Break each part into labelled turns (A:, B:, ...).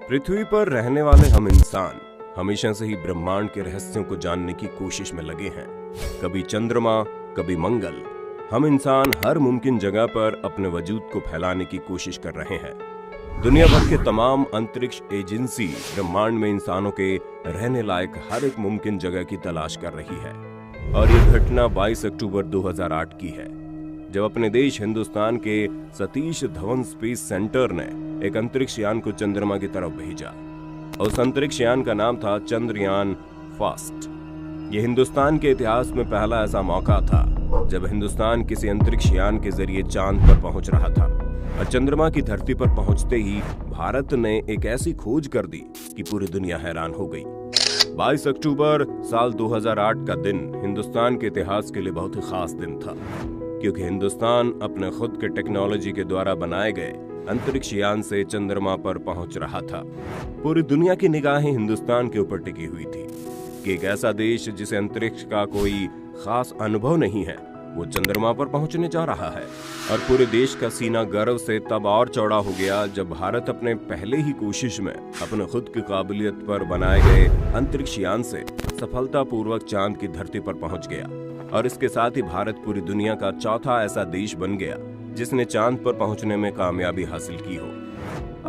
A: पृथ्वी पर रहने वाले हम इंसान हमेशा से ही ब्रह्मांड के रहस्यों को जानने की कोशिश में लगे हैं। कभी चंद्रमा, कभी मंगल। हम इंसान हर मुमकिन जगह पर अपने वजूद को फैलाने की कोशिश कर रहे हैं। दुनिया भर के तमाम अंतरिक्ष एजेंसी ब्रह्मांड में इंसानों के रहने लायक हर एक मुमकिन जगह की तलाश कर रही है। और ये घटना 22 अक्टूबर 2008 की है, जब अपने देश हिंदुस्तान के सतीश धवन स्पेस सेंटर ने एक अंतरिक्ष यान को चंद्रमा की तरफ भेजा। उस अंतरिक्ष यान का नाम था चंद्रयान फर्स्ट। ये हिंदुस्तान के इतिहास में पहला ऐसा मौका था जब हिंदुस्तान किसी अंतरिक्ष यान के जरिए चांद पर पहुंच रहा था। और चंद्रमा की धरती पर पहुंचते ही भारत ने एक ऐसी खोज कर दी कि पूरी दुनिया हैरान हो गई। 22 अक्टूबर साल 2008 का दिन हिंदुस्तान के इतिहास के लिए बहुत ही खास दिन था, क्योंकि हिंदुस्तान अपने खुद के टेक्नोलॉजी के द्वारा बनाए गए अंतरिक्ष यान से चंद्रमा पर पहुंच रहा था। पूरी दुनिया की निगाहें हिंदुस्तान के ऊपर टिकी हुई थी कि एक ऐसा देश जिसे अंतरिक्ष का कोई खास अनुभव नहीं है, वो चंद्रमा पर पहुंचने जा रहा है। और पूरे देश का सीना गर्व से तब और चौड़ा हो गया जब भारत अपने पहले ही कोशिश में अपने खुद की काबिलियत पर बनाए गए अंतरिक्ष यान से सफलतापूर्वक चांद की धरती पर पहुंच गया। और इसके साथ ही भारत पूरी दुनिया का चौथा ऐसा देश बन गया जिसने चांद पर पहुंचने में कामयाबी हासिल की हो।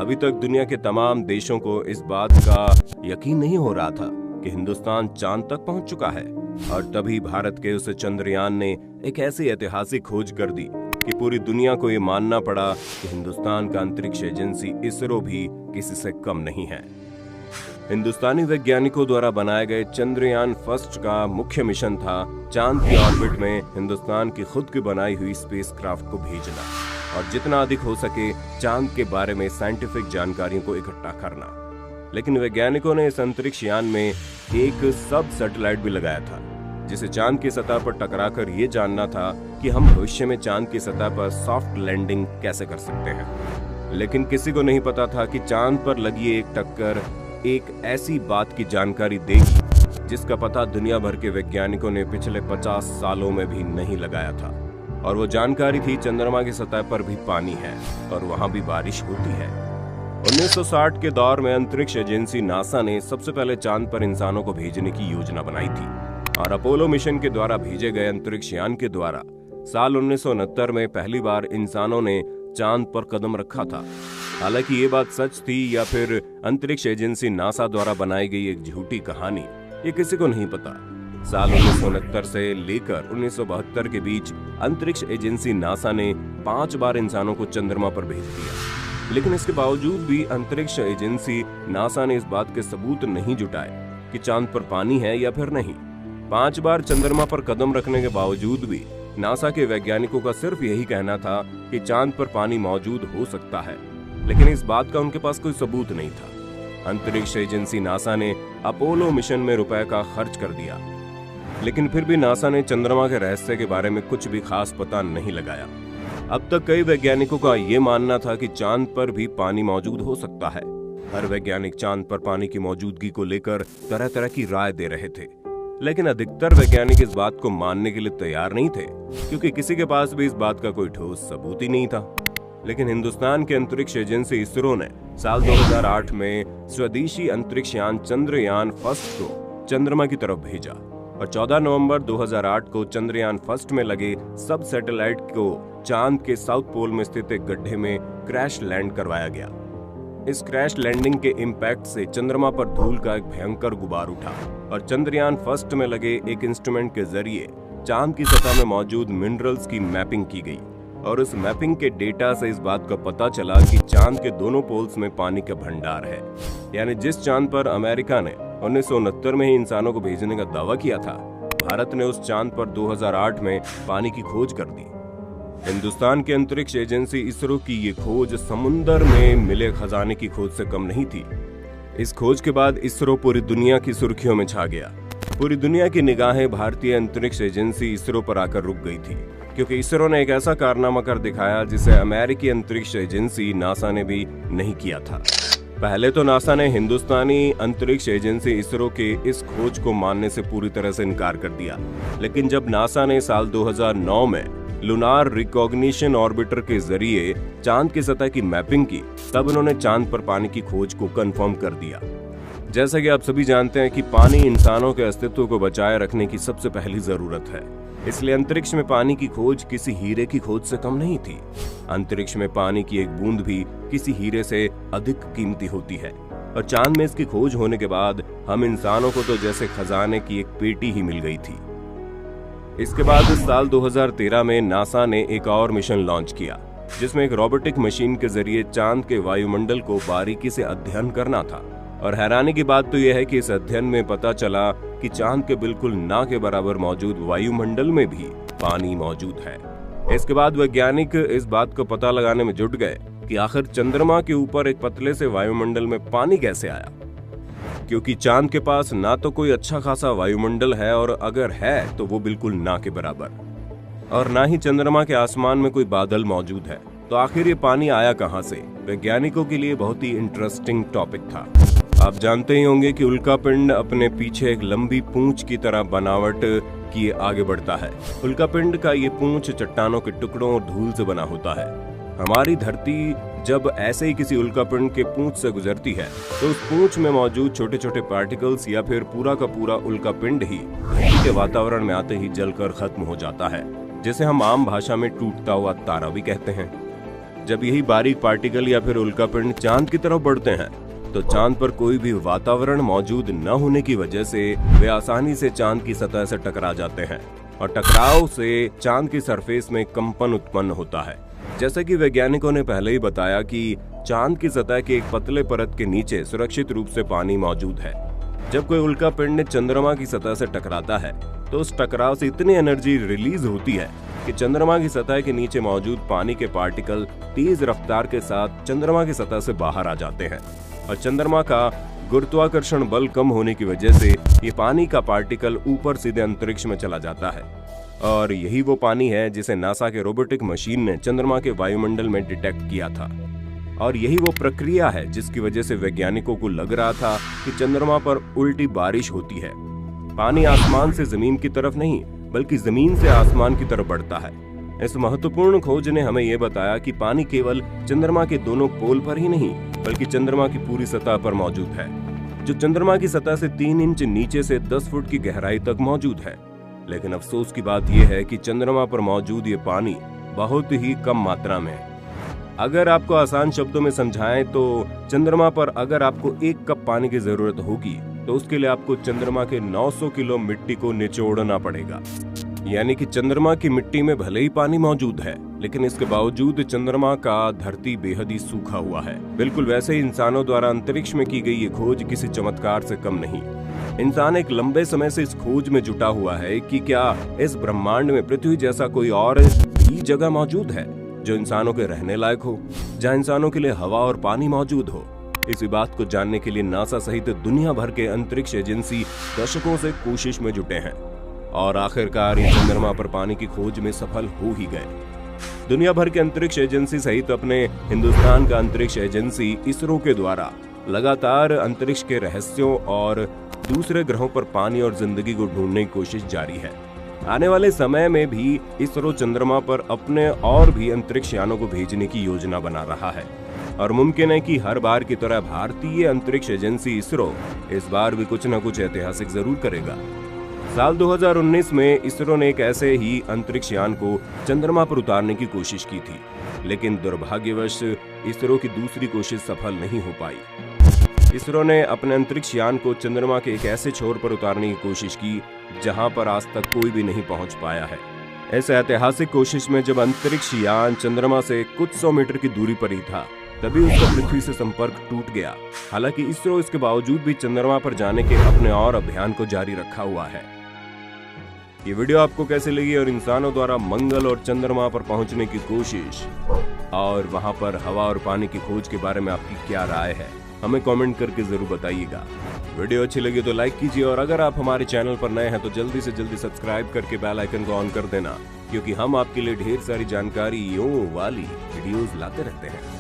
A: अभी तक दुनिया के तमाम देशों को इस बात का यकीन नहीं हो रहा था कि हिंदुस्तान चांद तक पहुंच चुका है। और तभी भारत के उस चंद्रयान ने एक ऐसी ऐतिहासिक खोज कर दी कि पूरी दुनिया को ये मानना पड़ा कि हिंदुस्तान का अंतरिक्ष एजेंसी इसरो भी किसी से कम नहीं है। हिंदुस्तानी वैज्ञानिकों द्वारा बनाए गए चंद्रयान फर्स्ट का मुख्य मिशन था चांद की ऑर्बिट में हिंदुस्तान की खुद की बनाई हुई स्पेसक्राफ्ट को भेजना और जितना अधिक हो सके चांद के बारे में साइंटिफिक जानकारियों को इकट्ठा करना। लेकिन वैज्ञानिकों ने इस अंतरिक्ष यान में एक सब सैटेलाइट भी लगाया था, जिसे चांद की सतह पर टकराकर ये जानना था कि हम भविष्य में चांद की सतह पर सॉफ्ट लैंडिंग कैसे कर सकते हैं। लेकिन किसी को नहीं पता था कि चांद पर लगी एक टक्कर एक ऐसी बात की जानकारी देगी जिसका पता दुनिया भर के वैज्ञानिकों ने पिछले 50 सालों में भी नहीं लगाया था। और वो जानकारी थी चंद्रमा की सतह पर भी पानी है और वहां भी बारिश होती है। 1960 के दौर में अंतरिक्ष एजेंसी नासा ने सबसे पहले चांद पर इंसानों को भेजने की योजना बनाई थी। और अपोलो मिशन के द्वारा भेजे गए अंतरिक्ष यान के द्वारा साल 1969 में पहली बार इंसानों ने चांद पर कदम रखा था। हालांकि ये बात सच थी या फिर अंतरिक्ष एजेंसी नासा द्वारा बनाई गई एक झूठी कहानी, ये किसी को नहीं पता। साल 1969 से लेकर 1972 के बीच अंतरिक्ष एजेंसी नासा ने 5 बार इंसानों को चंद्रमा पर भेज दिया। लेकिन इसके बावजूद भी अंतरिक्ष एजेंसी नासा ने इस बात के सबूत नहीं जुटाए कि चांद पर पानी है या फिर नहीं। 5 बार चंद्रमा पर कदम रखने के बावजूद भी नासा के वैज्ञानिकों का सिर्फ यही कहना था कि चांद पर पानी मौजूद हो सकता है, लेकिन इस बात का उनके पास कोई सबूत नहीं था। अंतरिक्ष एजेंसी नासा ने अपोलो मिशन में रुपए का खर्च कर दिया, लेकिन फिर भी नासा ने चंद्रमा के रहस्य के बारे में कुछ भी खास पता नहीं लगाया। अब तक कई वैज्ञानिकों का ये मानना था कि चांद पर भी पानी मौजूद हो सकता है। हर वैज्ञानिक चांद पर पानी की मौजूदगी को लेकर तरह तरह की राय दे रहे थे, लेकिन अधिकतर वैज्ञानिक इस बात को मानने के लिए तैयार नहीं थे, क्योंकि किसी के पास भी इस बात का कोई ठोस सबूत ही नहीं था। लेकिन हिंदुस्तान के अंतरिक्ष एजेंसी इसरो ने साल 2008 में स्वदेशी अंतरिक्ष यान चंद्रयान फर्स्ट को चंद्रमा की तरफ भेजा और 14 नवंबर 2008 को चंद्रयान फर्स्ट में लगे सब सैटेलाइट को चांद के साउथ पोल में स्थित एक गड्ढे में क्रैश लैंड करवाया गया। इस क्रैश लैंडिंग के इम्पैक्ट से चंद्रमा पर धूल का एक भयंकर गुबार उठा और चंद्रयान फर्स्ट में लगे एक इंस्ट्रूमेंट के जरिए चांद की सतह में मौजूद मिनरल्स की मैपिंग की गई। और उस मैपिंग के डेटा से इस बात का पता चला कि चांद के दोनों पोल्स में पानी का भंडार है। यानी जिस चांद पर अमेरिका ने 1969 में ही इंसानों को भेजने का दावा किया था, भारत ने उस चांद पर 2008 में पानी की खोज कर दी। हिंदुस्तान के अंतरिक्ष एजेंसी इसरो की ये खोज समुंदर में मिले खजाने की खोज से कम नहीं थी। इस खोज के बाद इसरो पूरी दुनिया की सुर्खियों में छा गया। पूरी दुनिया की निगाहें भारतीय अंतरिक्ष एजेंसी इसरो पर आकर रुक गई थी, क्योंकि इसरो ने एक ऐसा कारनामा कर दिखाया जिसे अमेरिकी अंतरिक्ष एजेंसी नासा ने भी नहीं किया था। पहले तो नासा ने हिंदुस्तानी अंतरिक्ष एजेंसी इसरो के इस खोज को मानने से पूरी तरह से इनकार कर दिया। लेकिन जब नासा ने साल 2009 में लूनार रिकॉग्निशन ऑर्बिटर के जरिए चांद की सतह की मैपिंग की, तब उन्होंने चांद पर पानी की खोज को कंफर्म कर दिया। जैसा कि आप सभी जानते हैं कि पानी इंसानों के अस्तित्व को बचाए रखने की सबसे पहली जरूरत है, इसलिए अंतरिक्ष में पानी की खोज किसी हीरे की खोज से कम नहीं थी। अंतरिक्ष में पानी की एक बूंद भी किसी हीरे से अधिक कीमती होती है, और चांद में इसकी खोज होने के बाद हम इंसानों को तो जैसे खजाने की एक पेटी ही मिल गई थी। इसके बाद साल 2013 में नासा ने एक और मिशन लॉन्च किया, जिसमें एक रोबोटिक मशीन के जरिए चांद के वायुमंडल को बारीकी से अध्ययन करना था। और हैरानी की बात तो यह है कि इस अध्ययन में पता चला कि चांद के बिल्कुल ना के बराबर मौजूद वायुमंडल में भी पानी मौजूद है। इसके बाद वैज्ञानिक इस बात को पता लगाने में जुट गए कि आखिर चंद्रमा के ऊपर एक पतले से वायुमंडल में पानी कैसे आया, क्योंकि चांद के पास ना तो कोई अच्छा खासा वायुमंडल है, और अगर है तो वो बिल्कुल ना के बराबर, और ना ही चंद्रमा के आसमान में कोई बादल मौजूद है। तो आखिर ये पानी आया कहां से? वैज्ञानिकों के लिए बहुत ही इंटरेस्टिंग टॉपिक था। आप जानते ही होंगे कि उल्कापिंड अपने पीछे एक लंबी पूंछ की तरह बनावट किए आगे बढ़ता है। उल्कापिंड का ये पूंछ चट्टानों के टुकड़ों और धूल से बना होता है। हमारी धरती जब ऐसे ही किसी उल्कापिंड के पूंछ से गुजरती है, तो उस पूंछ में मौजूद छोटे छोटे पार्टिकल्स या फिर पूरा का पूरा उल्कापिंड ही धरती के वातावरण में आते ही जलकर खत्म हो जाता है, जिसे हम आम भाषा में टूटता हुआ तारा भी कहते हैं। जब यही बारीक पार्टिकल या फिर उल्कापिंड चांद की तरफ बढ़ते हैं, तो चांद पर कोई भी वातावरण मौजूद न होने की वजह से वे आसानी से चांद की सतह से टकरा जाते हैं, और टकराव से चांद की सरफेस में कंपन उत्पन्न होता है। जैसा कि वैज्ञानिकों ने पहले ही बताया कि चांद की सतह के एक पतले परत के नीचे सुरक्षित रूप से पानी मौजूद है। जब कोई उल्कापिंड चंद्रमा की सतह से टकराता है, तो उस टकराव से इतनी एनर्जी रिलीज होती है कि चंद्रमा की सतह के नीचे मौजूद पानी के पार्टिकल तेज रफ्तार के साथ चंद्रमा की सतह से बाहर आ जाते हैं, और चंद्रमा का गुरुत्वाकर्षण बल कम होने की वजह से ये पानी का पार्टिकल ऊपर सीधे अंतरिक्ष में चला जाता है। और यही वो पानी है जिसे नासा के रोबोटिक मशीन ने चंद्रमा के वायुमंडल में डिटेक्ट किया था, और यही वो प्रक्रिया है जिसकी वजह से वैज्ञानिकों को लग रहा था कि चंद्रमा पर उल्टी बारिश होती है। पानी आसमान से जमीन की तरफ नहीं, बल्कि जमीन से आसमान की तरफ बढ़ता है। इस महत्वपूर्ण खोज ने हमें यह बताया कि पानी केवल चंद्रमा के दोनों पोल पर ही नहीं, बल्कि चंद्रमा की पूरी सतह पर मौजूद है, जो चंद्रमा की सतह से 3 इंच नीचे से 10 फुट की गहराई तक मौजूद है। लेकिन अफसोस की बात यह है कि चंद्रमा पर मौजूद ये पानी बहुत ही कम मात्रा में है। अगर आपको आसान शब्दों में समझाएं तो चंद्रमा पर अगर आपको 1 कप पानी की जरूरत होगी, तो उसके लिए आपको चंद्रमा के 900 किलो मिट्टी को निचोड़ना पड़ेगा। यानी कि चंद्रमा की मिट्टी में भले ही पानी मौजूद है, लेकिन इसके बावजूद चंद्रमा का धरती बेहद ही सूखा हुआ है। बिल्कुल वैसे ही इंसानों द्वारा अंतरिक्ष में की गई ये खोज किसी चमत्कार से कम नहीं। इंसान एक लंबे समय से इस खोज में जुटा हुआ है कि क्या इस ब्रह्मांड में पृथ्वी जैसा कोई और भी जगह मौजूद है जो इंसानों के रहने लायक हो, जहाँ इंसानों के लिए हवा और पानी मौजूद हो। इसी बात को जानने के लिए नासा सहित दुनिया भर के अंतरिक्ष एजेंसी दशकों से कोशिश में जुटे हैं, और आखिरकार ये चंद्रमा पर पानी की खोज में सफल हो ही गए। दुनिया भर के अंतरिक्ष एजेंसी सहित अपने हिंदुस्तान का अंतरिक्ष एजेंसी इसरो के द्वारा लगातार अंतरिक्ष के रहस्यों और दूसरे ग्रहों पर पानी और जिंदगी को ढूंढने की कोशिश जारी है। आने वाले समय में भी इसरो चंद्रमा पर अपने और भी अंतरिक्ष यानों को भेजने की योजना बना रहा है, और मुमकिन है कि हर बार की तरह भारतीय अंतरिक्ष एजेंसी इसरो इस बार भी कुछ न कुछ ऐतिहासिक जरूर करेगा। साल 2019 में इसरो ने एक ऐसे ही अंतरिक्ष यान को चंद्रमा पर उतारने की कोशिश की थी, लेकिन दुर्भाग्यवश इसरो की दूसरी कोशिश सफल नहीं हो पाई। इसरो ने अपने अंतरिक्ष यान को चंद्रमा के एक ऐसे छोर पर उतारने की कोशिश की जहां पर आज तक कोई भी नहीं पहुंच पाया है। इस ऐतिहासिक कोशिश में जब अंतरिक्ष यान चंद्रमा से कुछ 100 मीटर की दूरी पर ही था, तभी उसका पृथ्वी से संपर्क टूट गया। हालांकि इसरो इसके बावजूद भी चंद्रमा पर जाने के अपने और अभियान को जारी रखा हुआ है। ये वीडियो आपको कैसे लगी और इंसानों द्वारा मंगल और चंद्रमा पर पहुंचने की कोशिश और वहां पर हवा और पानी की खोज के बारे में आपकी क्या राय है, हमें कमेंट करके जरूर बताइएगा। वीडियो अच्छी लगी तो लाइक कीजिए, और अगर आप हमारे चैनल पर नए हैं तो जल्दी से जल्दी सब्सक्राइब करके बेल आइकन को ऑन कर देना, क्योंकि हम आपके लिए ढेर सारी जानकारियों वाली वीडियोस लाते रहते हैं।